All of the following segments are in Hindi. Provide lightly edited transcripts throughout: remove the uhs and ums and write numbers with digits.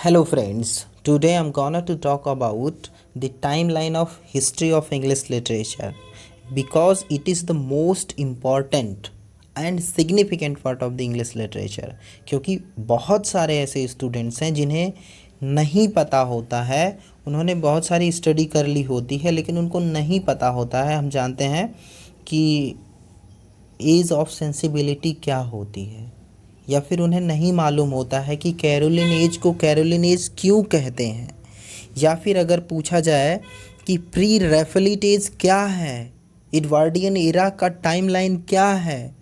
Hello friends, today I'm gonna to talk about the timeline of history of English literature because it is the most important and significant part of the English literature क्योंकि बहुत सारे ऐसे स्टूडेंट्स हैं जिन्हें नहीं पता होता है। उन्होंने बहुत सारी स्टडी कर ली होती है लेकिन उनको नहीं पता होता है। हम जानते हैं कि एज ऑफ सेंसिबिलिटी क्या होती है या फिर उन्हें नहीं मालूम होता है कि कैरोलिन एज को कैरोलिन एज क्यों कहते हैं, या फिर अगर पूछा जाए कि प्री रैफेलिट एज क्या है, एडवर्डियन एरा का टाइमलाइन क्या है,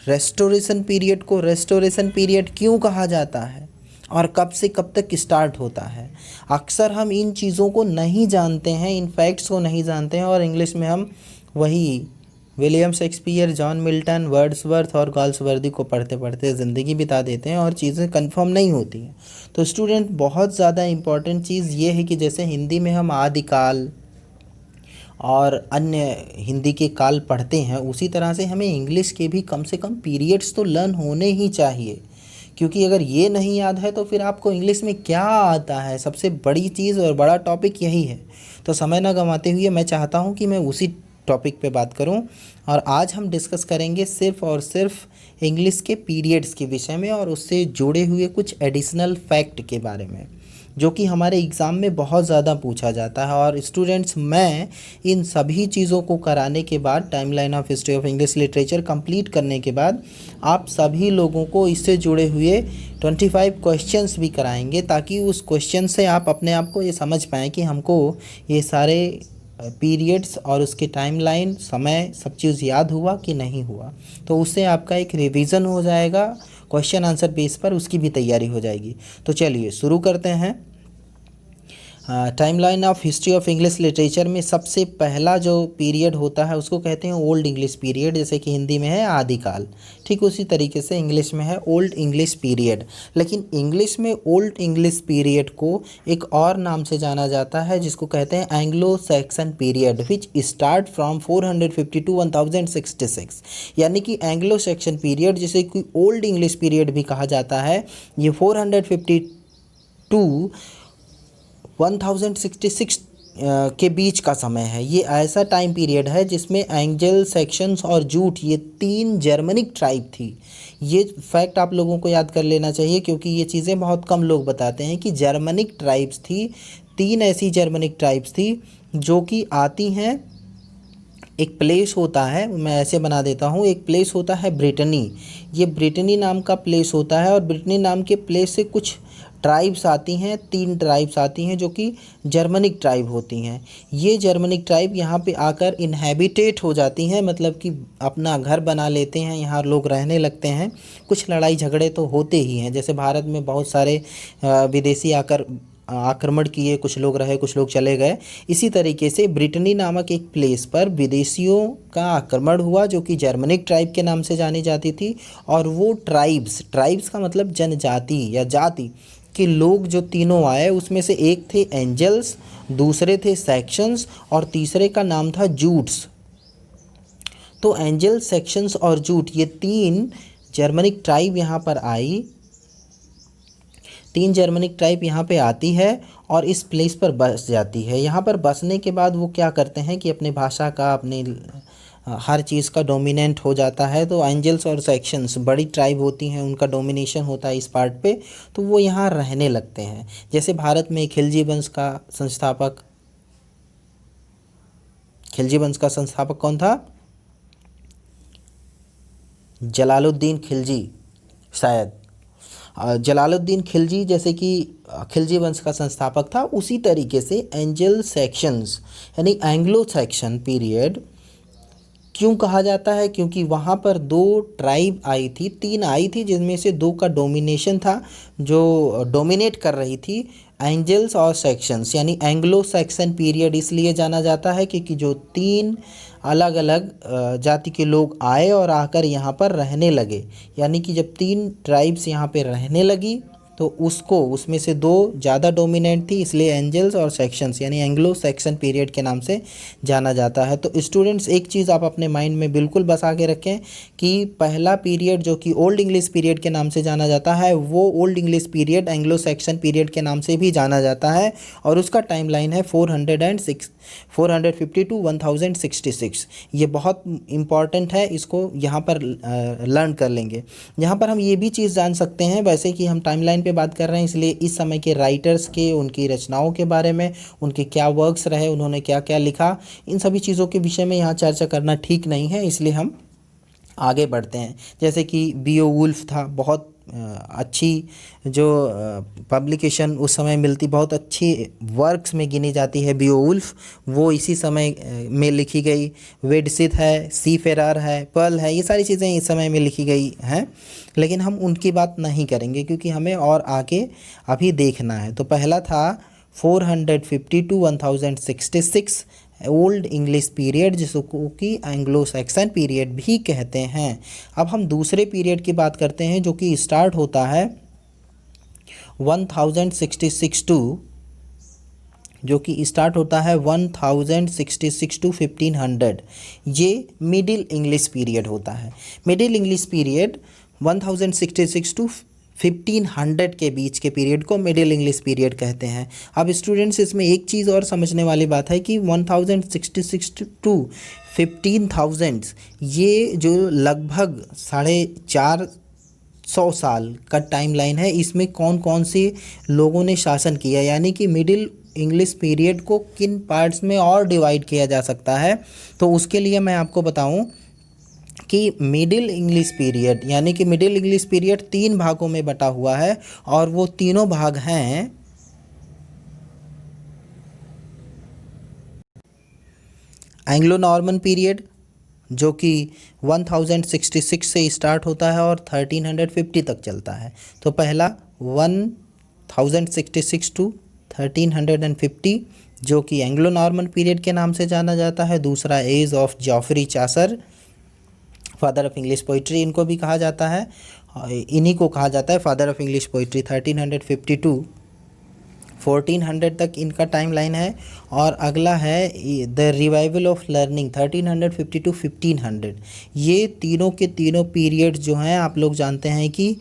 रेस्टोरेशन पीरियड को रेस्टोरेशन पीरियड क्यों कहा जाता है और कब से कब तक स्टार्ट होता है। अक्सर हम इन चीज़ों को नहीं जानते हैं, इन फैक्ट्स को नहीं जानते हैं और इंग्लिश में हम वही William Shakespeare, John Milton, Wordsworth और गाल्सवर्दी को पढ़ते पढ़ते ज़िंदगी बिता देते हैं और चीज़ें कंफर्म नहीं होती हैं। तो स्टूडेंट, बहुत ज़्यादा इम्पॉर्टेंट चीज़ ये है कि जैसे हिंदी में हम आदिकाल और अन्य हिंदी के काल पढ़ते हैं, उसी तरह से हमें इंग्लिश के भी कम से कम पीरियड्स तो लर्न होने ही चाहिए, क्योंकि अगर ये नहीं याद है तो फिर आपको इंग्लिश में क्या आता है। सबसे बड़ी चीज़ और बड़ा टॉपिक यही है। तो समय ना गंवाते हुए मैं चाहता हूँ कि मैं उसी टॉपिक पे बात करूं और आज हम डिस्कस करेंगे सिर्फ़ और सिर्फ इंग्लिश के पीरियड्स के विषय में और उससे जुड़े हुए कुछ एडिशनल फैक्ट के बारे में, जो कि हमारे एग्ज़ाम में बहुत ज़्यादा पूछा जाता है। और स्टूडेंट्स, मैं इन सभी चीज़ों को कराने के बाद, timeline of history of English literature complete करने के बाद, आप सभी लोगों को इससे जुड़े हुए 25 क्वेश्चंस भी कराएंगे, ताकि उस क्वेश्चन से आप अपने आप को ये समझ पाएँ कि हमको ये सारे पीरियड्स और उसके टाइमलाइन, समय, सब चीज़ याद हुआ कि नहीं हुआ। तो उससे आपका एक रिवीजन हो जाएगा, क्वेश्चन आंसर बेस पर उसकी भी तैयारी हो जाएगी। तो चलिए शुरू करते हैं। Timeline of history of English literature में सबसे पहला जो पीरियड होता है उसको कहते हैं ओल्ड इंग्लिश पीरियड, जैसे कि हिंदी में है आदिकाल, ठीक उसी तरीके से इंग्लिश में है ओल्ड इंग्लिश पीरियड। लेकिन इंग्लिश में ओल्ड इंग्लिश पीरियड को एक और नाम से जाना जाता है जिसको कहते हैं Anglo Saxon period, which start from 450 to 1066। यानी कि एंग्लो सैक्सन पीरियड, जिसे कि ओल्ड इंग्लिश पीरियड भी कहा जाता है, ये 452 1066 के बीच का समय है। ये ऐसा टाइम पीरियड है जिसमें एंगल, सेक्शंस और जूट, ये 3 जर्मनिक ट्राइब थी। ये फैक्ट आप लोगों को याद कर लेना चाहिए, क्योंकि ये चीज़ें बहुत कम लोग बताते हैं कि जर्मनिक ट्राइब्स थी। 3 ऐसी जर्मनिक ट्राइब्स थी जो कि आती हैं। एक प्लेस होता है, मैं ऐसे बना देता हूँ, एक प्लेस होता है ब्रिटनी। ये ब्रिटनी नाम का प्लेस होता है और ब्रिटनी नाम के प्लेस से कुछ ट्राइब्स आती हैं, 3 ट्राइब्स आती हैं जो कि जर्मनिक ट्राइब होती हैं। ये जर्मनिक ट्राइब यहाँ पे आकर इनहेबिटेट हो जाती हैं, मतलब कि अपना घर बना लेते हैं, यहाँ लोग रहने लगते हैं। कुछ लड़ाई झगड़े तो होते ही हैं, जैसे भारत में बहुत सारे विदेशी आकर आक्रमण किए, कुछ लोग रहे कुछ लोग चले गए। इसी तरीके से ब्रिटनी नामक एक प्लेस पर विदेशियों का आक्रमण हुआ जो कि जर्मनिक ट्राइब के नाम से जानी जाती थी। और वो ट्राइब्स का मतलब जनजाति या जाति के लोग जो तीनों आए, उसमें से एक थे एंजल्स, दूसरे थे सेक्शंस और तीसरे का नाम था जूट्स। तो एंजल, सेक्शंस और जूट, ये 3 जर्मनिक ट्राइब यहाँ पर आई। 3 जर्मनिक ट्राइब यहाँ पे आती है और इस प्लेस पर बस जाती है। यहाँ पर बसने के बाद वो क्या करते हैं कि अपने भाषा का, अपने हर चीज़ का डोमिनेंट हो जाता है। तो एंजल्स और सेक्शंस बड़ी ट्राइब होती हैं, उनका डोमिनेशन होता है इस पार्ट पे, तो वो यहाँ रहने लगते हैं। जैसे भारत में खिलजी वंश का संस्थापक कौन था? जलालुद्दीन खिलजी, शायद जलालुद्दीन खिलजी, जैसे कि खिलजी वंश का संस्थापक था। उसी तरीके से एंजल सेक्शंस यानी एंग्लो सैक्सन पीरियड क्यों कहा जाता है? क्योंकि वहाँ पर 2 ट्राइब आई थी, 3 आई थी, जिनमें से 2 का डोमिनेशन था, जो डोमिनेट कर रही थी। एंजल्स और सेक्शंस यानी एंग्लो सैक्सन पीरियड इसलिए जाना जाता है क्योंकि जो 3 अलग अलग जाति के लोग आए और आकर यहाँ पर रहने लगे। यानी कि जब 3 ट्राइब्स यहाँ पे रहने लगी तो उसको उसमें से दो ज़्यादा डोमिनेंट थी, इसलिए एंजल्स और सेक्शंस यानी एंग्लो सेक्शन पीरियड के नाम से जाना जाता है। तो स्टूडेंट्स एक चीज़ आप अपने माइंड में बिल्कुल बसा के रखें कि पहला पीरियड जो कि ओल्ड इंग्लिश पीरियड के नाम से जाना जाता है, वो old English period Anglo Saxon period के नाम से भी जाना जाता है, और उसका टाइमलाइन है 450 टू 1066। ये बहुत इम्पॉर्टेंट है, इसको यहाँ पर लर्न कर लेंगे। यहाँ पर हम ये भी चीज़ जान सकते हैं, वैसे कि हम टाइमलाइन पे बात कर रहे हैं इसलिए इस समय के राइटर्स के, उनकी रचनाओं के बारे में, उनके क्या वर्क्स रहे, उन्होंने क्या क्या लिखा, इन सभी चीज़ों के विषय में यहाँ चर्चा करना ठीक नहीं है, इसलिए हम आगे बढ़ते हैं। जैसे कि बीओवुल्फ था, बहुत अच्छी जो पब्लिकेशन उस समय मिलती, बहुत अच्छी वर्क्स में गिनी जाती है बीओवुल्फ, वो इसी समय में लिखी गई। वेडसिथ है, सीफेरार है, पर्ल है, ये सारी चीज़ें इस समय में लिखी गई हैं, लेकिन हम उनकी बात नहीं करेंगे क्योंकि हमें और आगे अभी देखना है। तो पहला था 450 टू 1066 ओल्ड इंग्लिश पीरियड, जिसको कि एंग्लो सैक्सन पीरियड भी कहते हैं। अब हम दूसरे पीरियड की बात करते हैं जो कि स्टार्ट होता है 1066 टू, जो कि स्टार्ट होता है 1066 टू 1500। ये मिडिल इंग्लिश पीरियड होता है। मिडिल इंग्लिश पीरियड 1066 टू 1500 के बीच के पीरियड को मिडिल इंग्लिश पीरियड कहते हैं। अब स्टूडेंट्स इसमें एक चीज़ और समझने वाली बात है कि 1066 टू 15,000 ये जो लगभग 450 साल का टाइमलाइन है, इसमें कौन कौन से लोगों ने शासन किया, यानी कि मिडिल इंग्लिश पीरियड को किन पार्ट्स में और डिवाइड किया जा सकता है। तो उसके लिए मैं आपको बताऊं कि मिडिल इंग्लिश पीरियड यानी कि मिडिल इंग्लिश पीरियड 3 भागों में बटा हुआ है, और वो तीनों भाग हैं एंग्लो नॉर्मन पीरियड, जो कि 1066 से स्टार्ट होता है और 1350 तक चलता है। तो पहला 1066 टू 1350 जो कि एंग्लो नॉर्मन पीरियड के नाम से जाना जाता है। दूसरा age of Geoffrey Chaucer, father of English poetry इनको भी कहा जाता है, इन्हीं को कहा जाता है father of English poetry. 1350 to 1400 तक इनका टाइम लाइन है। और अगला है the revival of learning 1350 to 1500। ये तीनों के तीनों पीरियड जो हैं आप लोग जानते हैं कि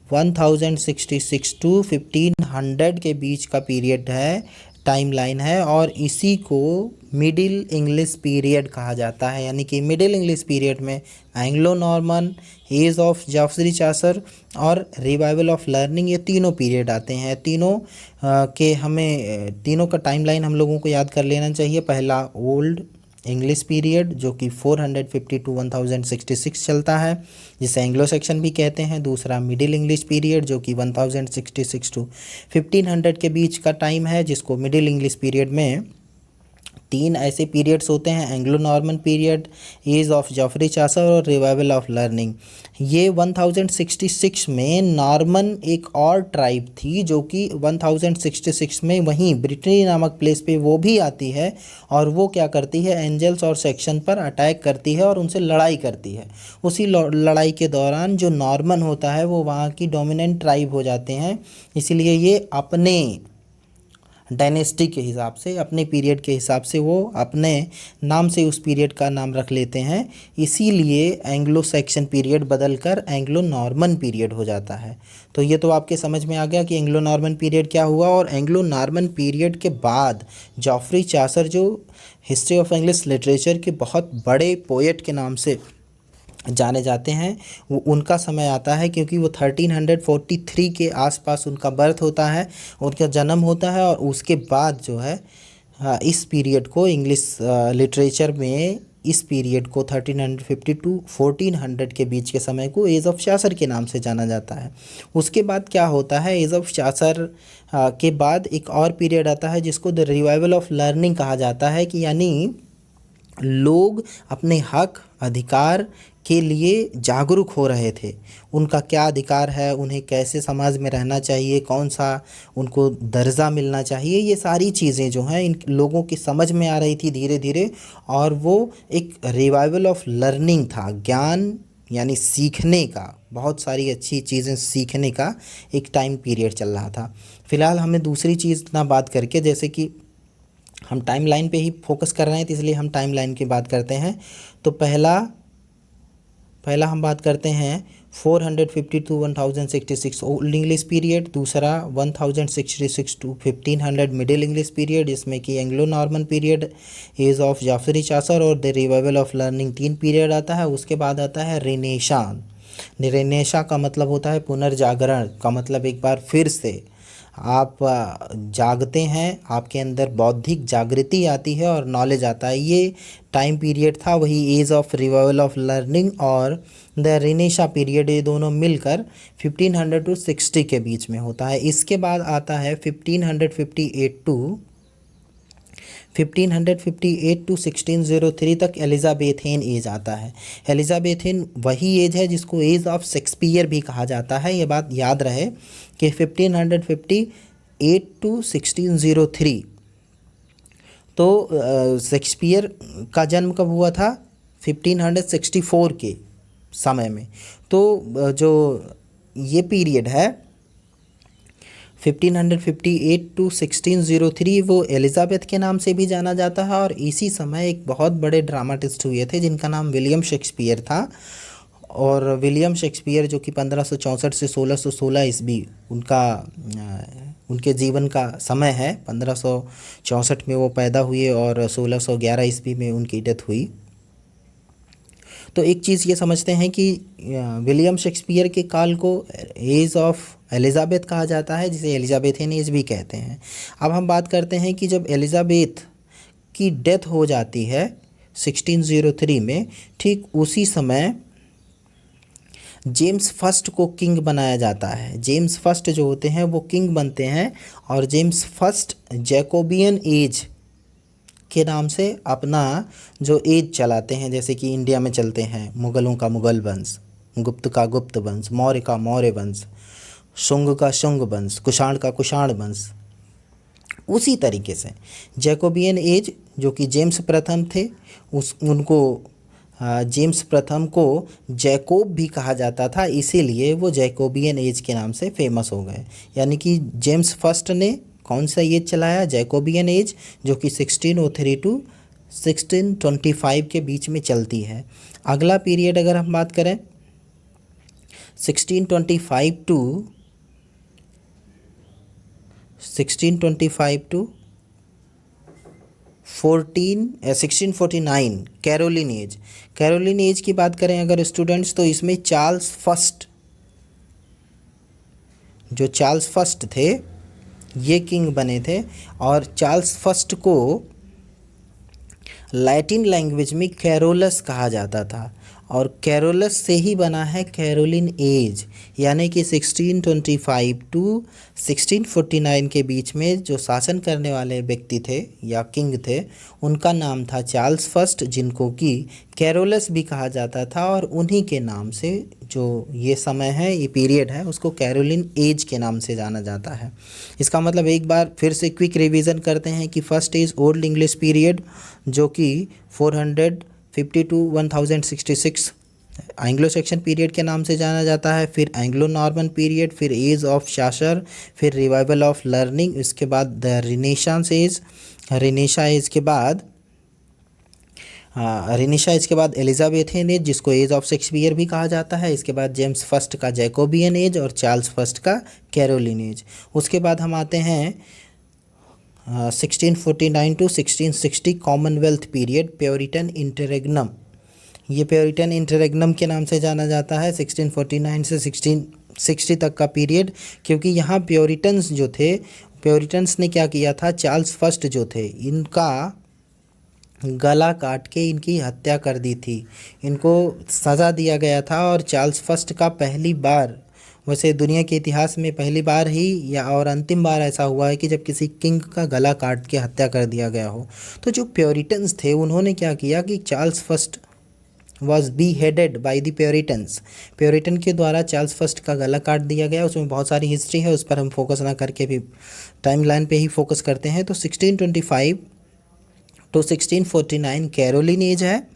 1066 टू 1500 के बीच का पीरियड है, टाइम लाइन है, और इसी को मिडिल इंग्लिश पीरियड कहा जाता है। यानी कि मिडिल इंग्लिश पीरियड में Anglo Norman, age of Geoffrey Chaucer और रिवाइवल ऑफ लर्निंग, ये तीनों पीरियड आते हैं। तीनों के हमें तीनों का टाइमलाइन हम लोगों को याद कर लेना चाहिए। पहला ओल्ड इंग्लिश पीरियड जो कि 450 टू 1066 चलता है, जिसे एंग्लो सेक्शन भी कहते हैं। दूसरा मिडिल इंग्लिश पीरियड जो कि 1066 टू 1500 के बीच का टाइम है, जिसको मिडिल इंग्लिश पीरियड में 3 ऐसे पीरियड्स होते हैं, Anglo Norman period, age of Geoffrey Chaucer और रिवाइवल ऑफ लर्निंग। ये 1066 में नॉर्मन एक और ट्राइब थी जो कि 1066 में वहीं ब्रिटनी नामक प्लेस पे वो भी आती है, और वो क्या करती है, एंजल्स और सेक्शन पर अटैक करती है और उनसे लड़ाई करती है। उसी लड़ाई के दौरान जो नॉर्मन होता है वो वहाँ की डोमिनेंट ट्राइब हो जाते हैं, इसीलिए ये अपने डायनेस्टी के हिसाब से, अपने पीरियड के हिसाब से वो अपने नाम से उस पीरियड का नाम रख लेते हैं। इसीलिए एंग्लो सेक्शन पीरियड बदलकर एंग्लो नॉर्मन पीरियड हो जाता है। तो ये तो आपके समझ में आ गया कि एंग्लो नॉर्मन पीरियड क्या हुआ। और एंग्लो नॉर्मन पीरियड के बाद जॉफरी चासर जो हिस्ट्री ऑफ इंग्लिश लिटरेचर के बहुत बड़े पोएट के नाम से जाने जाते हैं, वो उनका समय आता है, क्योंकि वो 1343 के आसपास उनका बर्थ होता है, उनका जन्म होता है। और उसके बाद जो है इस पीरियड को इंग्लिश लिटरेचर में इस पीरियड को 1350 टू 1400 के बीच के समय को एज ऑफ चासर के नाम से जाना जाता है। उसके बाद क्या होता है, एज ऑफ चासर के बाद एक और पीरियड आता है जिसको द रिवाइवल ऑफ लर्निंग कहा जाता है, कि यानी लोग अपने हक अधिकार के लिए जागरूक हो रहे थे। उनका क्या अधिकार है, उन्हें कैसे समाज में रहना चाहिए, कौन सा उनको दर्जा मिलना चाहिए, ये सारी चीज़ें जो हैं इन लोगों की समझ में आ रही थी धीरे धीरे। और वो एक रिवाइवल ऑफ लर्निंग था, ज्ञान यानी सीखने का, बहुत सारी अच्छी चीज़ें सीखने का एक टाइम पीरियड चल रहा था। फ़िलहाल हमें दूसरी चीज़ ना बात करके, जैसे कि हम टाइमलाइन पे ही फोकस कर रहे हैं तो इसलिए हम टाइमलाइन की बात करते हैं। तो पहला हम बात करते हैं 450 टू 1066 ओल्ड इंग्लिश पीरियड, दूसरा 1066 टू 1500 मिडिल इंग्लिश पीरियड, जिसमें कि Anglo Norman period, age of Geoffrey Chaucer और the revival of learning, 3 period आता है। उसके बाद आता है रिनेशां। रिनेशा का मतलब होता है पुनर्जागरण का, मतलब एक बार फिर से आप जागते हैं, आपके अंदर बौद्धिक जागृति आती है और नॉलेज आता है। ये टाइम पीरियड था, वही age of revival of learning और द रिनेशा पीरियड, ये दोनों मिलकर 1500 टू 60 के बीच में होता है। इसके बाद आता है 1558 टू 1603 तक एलिजाबेथेन एज आता है। एलिजाबेथेन वही एज है जिसको एज ऑफ शेक्सपियर भी कहा जाता है। ये बात याद रहे कि 1558 टू 1603, तो शेक्सपियर का जन्म कब हुआ था? 1564 के समय में। तो जो ये पीरियड है 1558 टू 1603 वो एलिजाबेथ के नाम से भी जाना जाता है। और इसी समय एक बहुत बड़े ड्रामाटिस्ट हुए थे जिनका नाम विलियम शेक्सपियर था। और विलियम शेक्सपियर जो कि 1564 से 1616 ईस्वी उनके जीवन का समय है। 1564 में वो पैदा हुए और 1611 ईस्वी में उनकी डेथ हुई। तो एक चीज़ ये समझते हैं कि विलियम शेक्सपियर के काल को एज ऑफ एलिजाबेथ कहा जाता है, जिसे एलिजाबेथियन एज भी कहते हैं। अब हम बात करते हैं कि जब एलिजाबेथ की डेथ हो जाती है 1603 में, ठीक उसी समय जेम्स फर्स्ट को किंग बनाया जाता है। जेम्स फर्स्ट जो होते हैं वो किंग बनते हैं और जेम्स फर्स्ट जैकोबियन एज के नाम से अपना जो एज चलाते हैं, जैसे कि इंडिया में चलते हैं मुग़लों का मुग़ल वंश, गुप्त का गुप्त वंश, मौर्य का मौर्य वंश, शुंग का शुंग वंश, कुषाण का कुषाण वंश। उसी तरीके से जैकोबियन एज जो कि जेम्स प्रथम थे, उनको जेम्स प्रथम को जैकोब भी कहा जाता था, इसीलिए वो जैकोबियन एज के नाम से फेमस हो गए। यानी कि जेम्स फर्स्ट ने कौन सा एज चलाया? जैकोबियन एज, जो कि 1603 टू 1625 के बीच में चलती है। अगला पीरियड अगर हम बात करें 1625 to 1649 Caroline age. Caroline age की बात करें अगर स्टूडेंट्स, तो इसमें चार्ल्स फर्स्ट थे ये किंग बने थे। और चार्ल्स फर्स्ट को लैटिन लैंग्वेज में कैरोलस कहा जाता था और कैरोलस से ही बना है कैरोलिन एज। यानी कि 1625 टू 1649 के बीच में जो शासन करने वाले व्यक्ति थे या किंग थे, उनका नाम था चार्ल्स फर्स्ट, जिनको कि कैरोलस भी कहा जाता था। और उन्हीं के नाम से जो ये समय है, ये पीरियड है, उसको कैरोलिन एज के नाम से जाना जाता है। इसका मतलब एक बार फिर से क्विक रिवीजन करते हैं कि first is old English period, जो कि 450 टू 1066 एंग्लो सेक्शन पीरियड के नाम से जाना जाता है। फिर एंग्लो नॉर्मन पीरियड, फिर एज ऑफ चासर, फिर रिवाइवल ऑफ लर्निंग, इसके बाद the Renaissance age, Renaissance age के बाद एलिजाबेथियन एज, जिसको एज ऑफ शेक्सपियर भी कहा जाता है। इसके बाद जेम्स फर्स्ट का जैकोबियन एज और चार्ल्स फर्स्ट का कैरोलिन एज। उसके बाद हम आते हैं 1649 to 1660 Commonwealth period, Puritan interregnum. ये प्योरिटन इंटररेग्नम के नाम से जाना जाता है 1649 से 1660 तक का पीरियड, क्योंकि यहाँ प्योरिटन्स जो थे, प्योरिटन्स ने क्या किया था, चार्ल्स फर्स्ट जो थे इनका गला काट के इनकी हत्या कर दी थी, इनको सज़ा दिया गया था। और चार्ल्स फर्स्ट का पहली बार, वैसे दुनिया के इतिहास में पहली बार ही या और अंतिम बार ऐसा हुआ है कि जब किसी किंग का गला काट के हत्या कर दिया गया हो। तो जो प्योरिटन्स थे उन्होंने क्या किया कि Charles first was be headed by the प्योरिटन्स, puritan के द्वारा चार्ल्स फर्स्ट का गला काट दिया गया। उसमें बहुत सारी हिस्ट्री है, उस पर हम फोकस ना करके भी टाइम लाइन पे ही फोकस करते हैं। तो 1625 टू 1649 कैरोलिन एज है,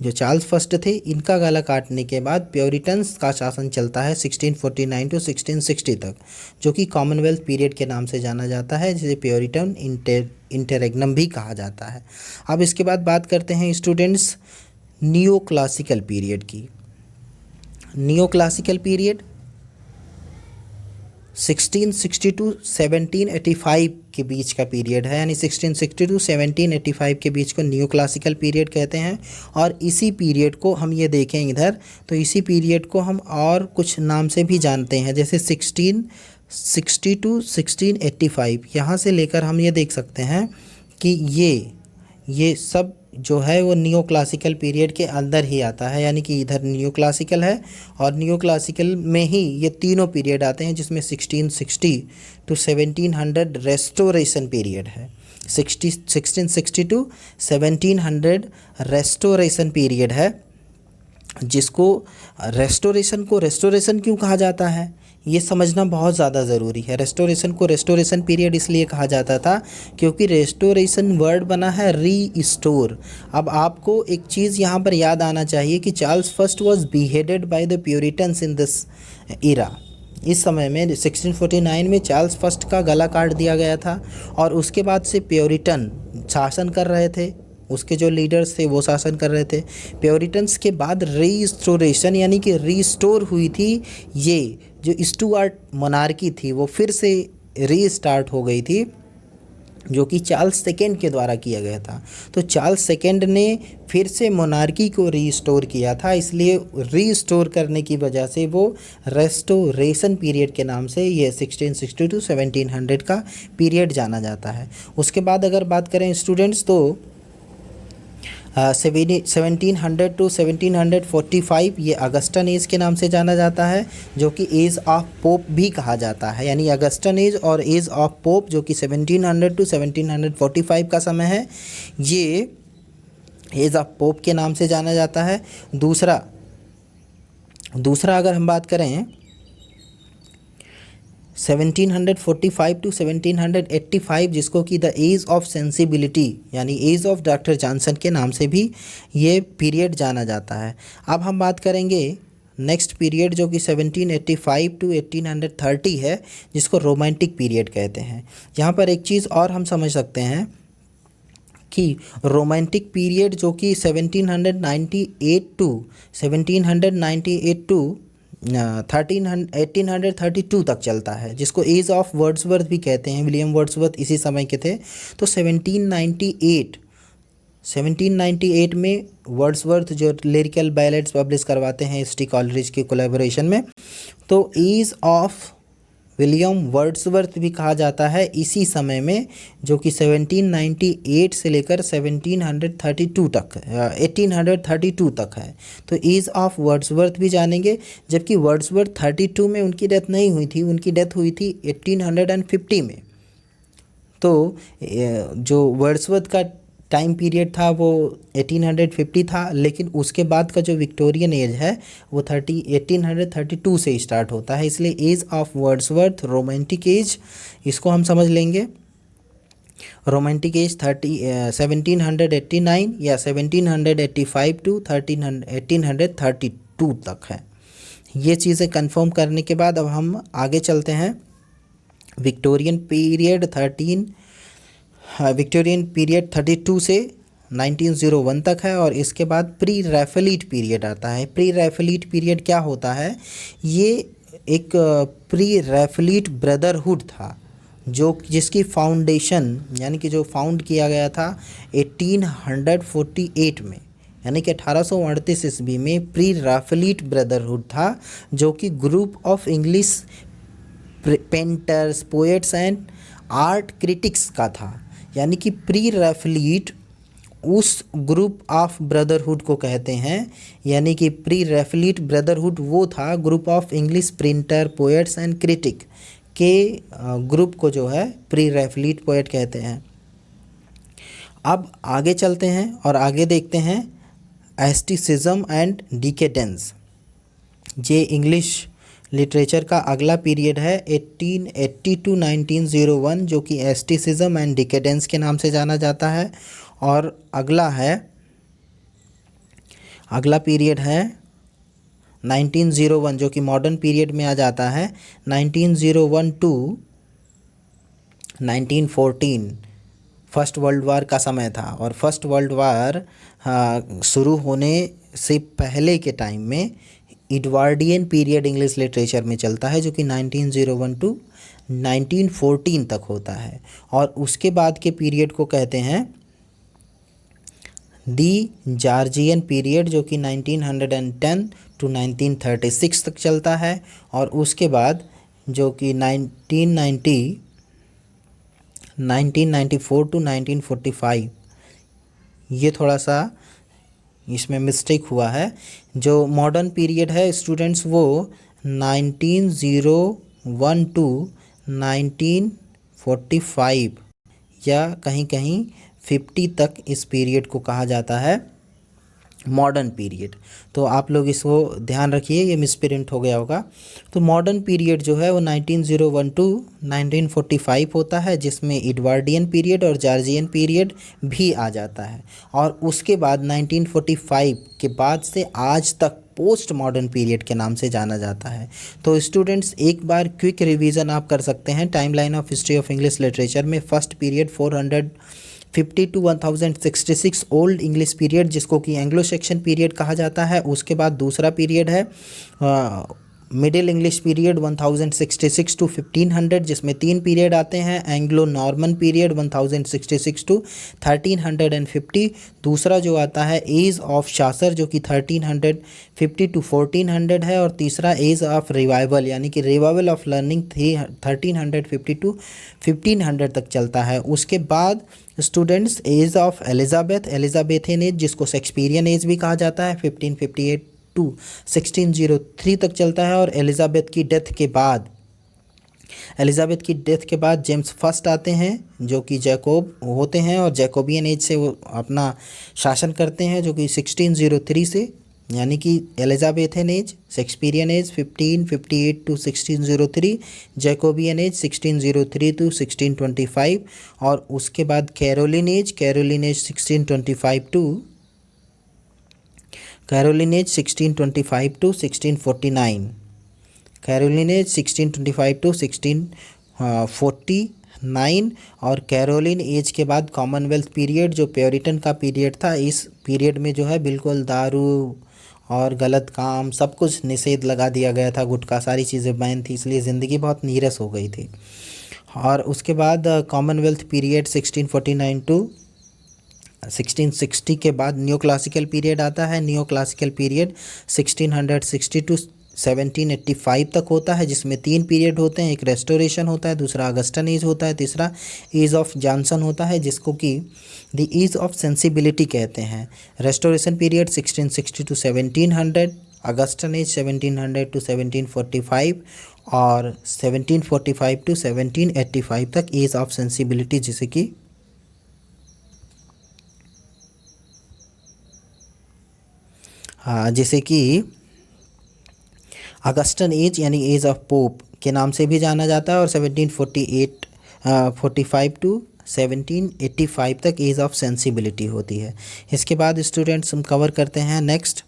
जो चार्ल्स फर्स्ट थे, इनका गला काटने के बाद प्योरिटन्स का शासन चलता है 1649 टू 1660 तक, जो कि कॉमनवेल्थ पीरियड के नाम से जाना जाता है, जिसे प्योरिटन इंटररेग्नम भी कहा जाता है। अब इसके बाद बात करते हैं स्टूडेंट्स नियो क्लासिकल पीरियड की। नियो क्लासिकल पीरियड 1660 टू 1785 के बीच का पीरियड है, यानी 1660 टू 1785 के बीच को न्यू क्लासिकल पीरियड कहते हैं। और इसी पीरियड को हम ये देखें इधर, तो इसी पीरियड को हम और कुछ नाम से भी जानते हैं, जैसे 1660 टू 1685। यहाँ से लेकर हम ये देख सकते हैं कि ये सब जो है वो नियो क्लासिकल पीरियड के अंदर ही आता है, यानी कि इधर नियो क्लासिकल है और नियो क्लासिकल में ही ये तीनों पीरियड आते हैं, जिसमें 1660 टू 1700 रेस्टोरेशन पीरियड है। 1660 टू 1700 रेस्टोरेशन पीरियड है, जिसको रेस्टोरेशन क्यों कहा जाता है, ये समझना बहुत ज़्यादा ज़रूरी है। रेस्टोरेशन को रेस्टोरेशन पीरियड इसलिए कहा जाता था क्योंकि रेस्टोरेशन वर्ड बना है री-स्टोर। अब आपको एक चीज़ यहाँ पर याद आना चाहिए कि Charles first was beheaded by the Puritans in this era. इस समय में 1649 में चार्ल्स फर्स्ट का गला काट दिया गया था और उसके बाद से प्योरिटन शासन कर रहे थे, उसके जो लीडर्स थे वो शासन कर रहे थे। प्योरिटन्स के बाद रीस्टोरेशन यानी कि रीस्टोर हुई थी, ये जो स्टुअर्ट मोनार्की थी वो फिर से रीस्टार्ट हो गई थी, जो कि चार्ल्स सेकेंड के द्वारा किया गया था। तो चार्ल्स सेकेंड ने फिर से मोनार्की को रीस्टोर किया था, इसलिए रीस्टोर करने की वजह से वो रेस्टोरेशन पीरियड के नाम से ये 1660 टू 1700 का पीरियड जाना जाता है। उसके बाद अगर बात करें स्टूडेंट्स, तो 1700 टू 1745 ये अगस्टन एज के नाम से जाना जाता है, जो कि एज ऑफ पोप भी कहा जाता है, यानी अगस्टन एज और एज ऑफ पोप जो कि 1700 टू 1745 का समय है, ये एज ऑफ पोप के नाम से जाना जाता है। दूसरा अगर हम बात करें 1745 टू 1785, जिसको कि द एज ऑफ सेंसिबिलिटी यानी एज ऑफ डॉक्टर जॉनसन के नाम से भी ये पीरियड जाना जाता है। अब हम बात करेंगे नेक्स्ट पीरियड जो कि 1785 टू 1830 है, जिसको रोमांटिक पीरियड कहते हैं। यहाँ पर एक चीज़ और हम समझ सकते हैं कि रोमांटिक पीरियड जो कि 1798 टू 1832 तक चलता है, जिसको एज ऑफ वर्ड्सवर्थ भी कहते हैं। विलियम वर्ड्सवर्थ इसी समय के थे। तो 1798 में वर्ड्सवर्थ जो लिरिकल बैलेड्स पब्लिश करवाते हैं एस टी कॉलरिज की कोलैबोरेशन में, तो एज ऑफ विलियम वर्ड्सवर्थ भी कहा जाता है इसी समय में, जो कि 1798 से लेकर 1832 तक है। तो एज ऑफ वर्ड्सवर्थ भी जानेंगे, जबकि वर्ड्सवर्थ 32 में उनकी डेथ नहीं हुई थी, उनकी डेथ हुई थी 1850 में। तो जो वर्ड्सवर्थ का टाइम पीरियड था वो 1850 था, लेकिन उसके बाद का जो विक्टोरियन एज है वो 1832 से स्टार्ट होता है, इसलिए age of Wordsworth romantic age इसको हम समझ लेंगे। रोमांटिक एज 1789 या 1785 टू 1832 तक है। ये चीज़ें कंफर्म करने के बाद अब हम आगे चलते हैं। विक्टोरियन पीरियड 32 से 1901 तक है, और इसके बाद प्री रैफेलिट पीरियड आता है। प्री रैफेलिट पीरियड क्या होता है? ये एक प्री रैफेलिट ब्रदरहुड था, जिसकी फाउंडेशन यानी कि जो फाउंड किया गया था 1848 में, यानी कि 1838 ईस्वी में प्री रैफेलिट ब्रदरहुड था, जो कि group of English painters, poets and art critics का था। यानी कि प्री रैफेलिट उस ग्रुप ऑफ ब्रदरहुड को कहते हैं, यानी कि प्री रैफेलिट ब्रदरहुड वो था group of English printer, poets and critic के ग्रुप को जो है प्री रैफेलिट पोएट कहते हैं। अब आगे चलते हैं और आगे देखते हैं एस्टिसिज्म एंड डिकेडेंस। ये इंग्लिश लिटरेचर का अगला पीरियड है 1880 टू 1901, जो कि एस्टिसिज्म एंड डिकेडेंस के नाम से जाना जाता है। और अगला है अगला पीरियड है 1901 जो कि मॉडर्न पीरियड में आ जाता है। 1901 टू 1914 फर्स्ट वर्ल्ड वार का समय था, और फर्स्ट वर्ल्ड वार शुरू होने से पहले के टाइम में एडवर्डियन पीरियड इंग्लिश लिटरेचर में चलता है, जो कि 1901 टू 1914 तक होता है। और उसके बाद के पीरियड को कहते हैं दी जॉर्जियन पीरियड, जो कि 1910 टू 1936 तक चलता है। और उसके बाद जो कि 1994 टू 1945, ये थोड़ा सा इसमें मिस्टेक हुआ है। जो मॉडर्न पीरियड है स्टूडेंट्स वो 1901 टू 1945 या कहीं कहीं 50 तक इस पीरियड को कहा जाता है मॉडर्न पीरियड। तो आप लोग इसको ध्यान रखिए, ये मिसप्रिंट हो गया होगा। तो मॉडर्न पीरियड जो है वो 1901 टू 1945 होता है, जिसमें एडवर्डियन पीरियड और जॉर्जियन पीरियड भी आ जाता है। और उसके बाद 1945 के बाद से आज तक पोस्ट मॉडर्न पीरियड के नाम से जाना जाता है। तो स्टूडेंट्स एक बार क्विक रिवीजन आप कर सकते हैं timeline of history of English literature में। First period 450 to 1066 old English period, जिसको कि एंग्लो सेक्शन पीरियड कहा जाता है। उसके बाद दूसरा पीरियड है मिडिल इंग्लिश पीरियड 1066 टू 1500, जिसमें 3 पीरियड आते हैं। Anglo Norman period 1066 to 1350। दूसरा जो आता है एज ऑफ शासर, जो कि 1350 टू 1400 है। और तीसरा एज ऑफ रिवाइवल, यानी कि रिवाइवल ऑफ लर्निंग 1350 टू 1500 तक चलता है। उसके बाद students age of Elizabethan age, जिसको शेक्सपियरियन एज भी कहा जाता है, 1558 टू 1603 तक चलता है। और एलिजाबेथ की डेथ के बाद जेम्स फर्स्ट आते हैं, जो कि जैकोब होते हैं, और जैकोबियन एज से वो अपना शासन करते हैं, जो कि 1603 से, यानी कि Elizabethan age, Shakespearean age 1558 to 1603, Jacobean age 1603 to 1625। और उसके बाद Caroline age 1625 to 1649, Caroline age 1625 to 1649। और कैरोलिन एज के बाद कॉमनवेल्थ पीरियड, जो प्योरिटन का पीरियड था। इस पीरियड में जो है बिल्कुल दारू और गलत काम सब कुछ निषेध लगा दिया गया था, गुटखा सारी चीज़ें बैन थी, इसलिए ज़िंदगी बहुत नीरस हो गई थी। और उसके बाद कॉमनवेल्थ पीरियड 1649 टू 1660 के बाद न्यू क्लासिकल पीरियड आता है। न्यू क्लासिकल पीरियड 1660 टू 1785 तक होता है, जिसमें 3 पीरियड होते हैं। एक रेस्टोरेशन होता है, दूसरा अगस्टन एज होता है, तीसरा एज ऑफ जॉनसन होता है, जिसको कि द एज ऑफ सेंसिबिलिटी कहते हैं। Restoration period 1660 to 1700, Augustan age 1700 to 1745 और 1745 टू 1785 तक एज ऑफ सेंसिबिलिटी, जिसे कि अगस्टन एज यानी एज ऑफ पोप के नाम से भी जाना जाता है। और 1745 टू 1785 तक एज ऑफ सेंसिबिलिटी होती है। इसके बाद स्टूडेंट्स हम कवर करते हैं नेक्स्ट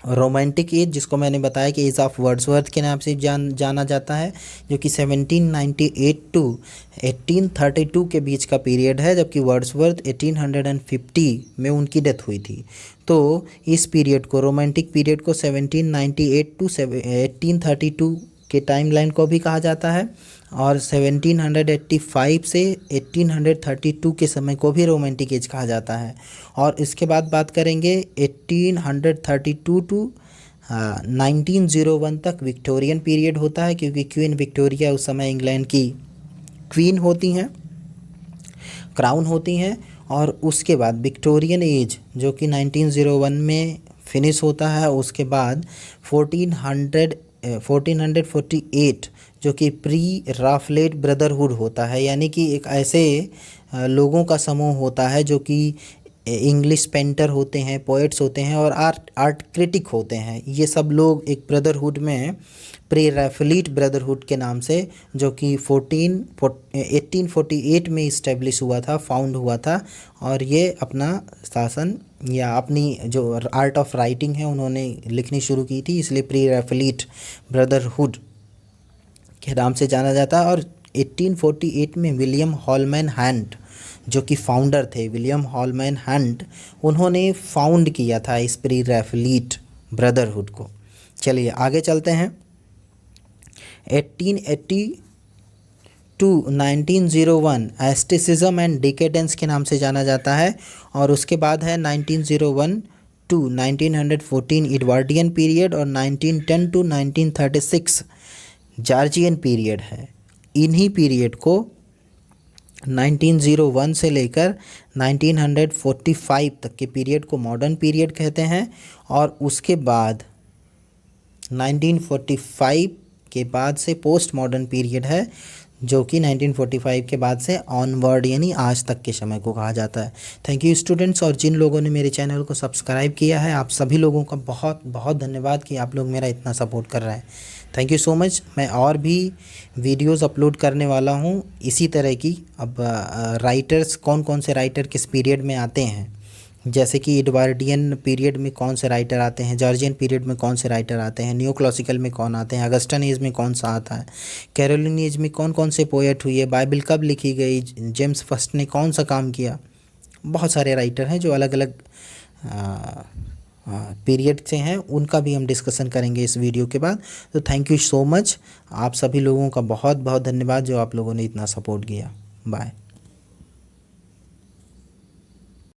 रोमांटिक एज, जिसको मैंने बताया कि एज ऑफ वर्ड्सवर्थ के नाम से जाना जाता है, जो कि 1798 टू 1832 के बीच का पीरियड है, जबकि वर्ड्सवर्थ 1850 में उनकी डेथ हुई थी। तो इस पीरियड को, रोमांटिक पीरियड को 1798 टू 1832 के टाइमलाइन को भी कहा जाता है, और 1785 से 1832 के समय को भी रोमांटिक एज कहा जाता है। और इसके बाद बात करेंगे 1832 टू 1901 तक विक्टोरियन पीरियड होता है, क्योंकि क्वीन विक्टोरिया उस समय इंग्लैंड की क्वीन होती हैं, क्राउन होती हैं। और उसके बाद विक्टोरियन एज, जो कि 1901 में फिनिश होता है। उसके बाद 1448 जो कि प्री राफलेट ब्रदरहुड होता है, यानी कि एक ऐसे लोगों का समूह होता है जो कि इंग्लिश पेंटर होते हैं, पोएट्स होते हैं और आर्ट क्रिटिक होते हैं। ये सब लोग एक ब्रदरहुड में प्री रैफलिट ब्रदरहुड के नाम से, जो कि 1848 में इस्टेब्लिश हुआ था, फाउंड हुआ था। और ये अपना शासन या अपनी जो आर्ट ऑफ राइटिंग है उन्होंने लिखनी शुरू की थी, इसलिए प्री रैफलिट ब्रदरहुड के नाम से जाना जाता है। और 1848 में विलियम हॉलमैन हंट, जो कि फाउंडर थे, विलियम हॉलमैन हंट, उन्होंने फाउंड किया था इस प्री रैफलिट ब्रदरहुड को। चलिए आगे चलते हैं। 1880 टू 1901 एस्टिसिज्म एंड डिकेडेंस के नाम से जाना जाता है। और उसके बाद है 1901 टू 1914 एडवर्डियन पीरियड और 1910 टू 1936 जॉर्जियन पीरियड है। इन्हीं पीरियड को 1901 से लेकर 1945 तक के पीरियड को मॉडर्न पीरियड कहते हैं। और उसके बाद 1945 के बाद से पोस्ट मॉडर्न पीरियड है, जो कि 1945 के बाद से ऑनवर्ड यानी आज तक के समय को कहा जाता है। थैंक यू स्टूडेंट्स, और जिन लोगों ने मेरे चैनल को सब्सक्राइब किया है, आप सभी लोगों का बहुत बहुत धन्यवाद कि आप लोग मेरा इतना सपोर्ट कर रहे हैं। Thank you so much. मैं और भी वीडियोस अपलोड करने वाला हूँ इसी तरह की। अब राइटर्स कौन कौन से राइटर किस पीरियड में आते हैं, जैसे कि एडवर्डियन पीरियड में कौन से राइटर आते हैं, जॉर्जियन पीरियड में कौन से राइटर आते हैं, न्यू क्लासिकल में कौन आते हैं, अगस्टन एज में कौन सा आता है, कैरोलिन एज में कौन कौन से पोएट हुई है, बाइबल कब लिखी गई, जेम्स फर्स्ट ने कौन सा काम किया। बहुत सारे राइटर हैं जो अलग अलग पीरियड से हैं, उनका भी हम डिस्कशन करेंगे इस वीडियो के बाद। तो थैंक यू सो मच, आप सभी लोगों का बहुत बहुत धन्यवाद जो आप लोगों ने इतना सपोर्ट किया। बाय।